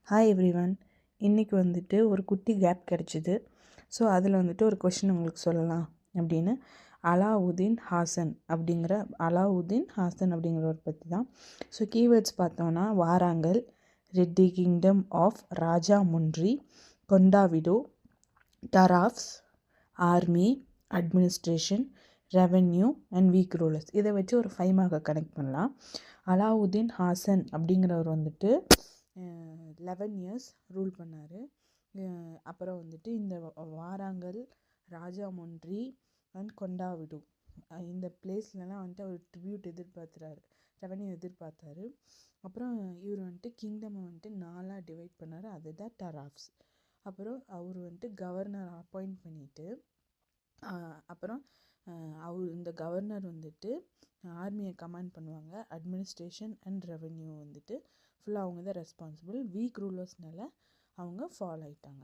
Hi everyone. இன்றைக்கி வந்துட்டு ஒரு குட்டி கேப் கிடச்சிது. ஸோ அதில் வந்துட்டு ஒரு கொஷின் உங்களுக்கு சொல்லலாம் அப்படின்னு அலாவுதீன் ஹாசன் அப்படிங்கிறவர் பற்றி தான். ஸோ கீவேர்ட்ஸ் பார்த்தோன்னா Warangal, Reddy kingdom of Rajahmundry, Kondavidu, டராஃப்ஸ், army, administration, revenue and weak rulers. இதை வச்சு ஒரு 5 மார்க்கை கனெக்ட் பண்ணலாம். அலாவுதீன் ஹாசன் அப்படிங்கிறவர் வந்துட்டு 11 இயர்ஸ் ரூல் பண்ணார். அப்புறம் வந்துட்டு இந்த வாராங்கல், ராஜா முன்ரி அண்ட் கொண்டாவிடு இந்த பிளேஸ்லலாம் வந்துட்டு அவர் ட்ரிபியூட் ரெவன்யூ எதிர்பார்த்தாரு. அப்புறம் இவர் வந்துட்டு கிங்டமை வந்துட்டு 4 டிவைட் பண்ணார். அதுதான் டராஃப்ஸ். அப்புறம் அவர் வந்துட்டு கவர்னர் அப்பாயிண்ட் பண்ணிவிட்டு அப்புறம் இந்த கவர்னர் வந்துட்டு ஆர்மியை கமாண்ட் பண்ணுவாங்க. அட்மினிஸ்ட்ரேஷன் அண்ட் ரெவென்யூ வந்துட்டு ஃபுல்லாக அவங்க தான் ரெஸ்பான்சிபிள். வீக் ரூலர்ஸ்னால அவங்க ஃபால் ஆகிட்டாங்க.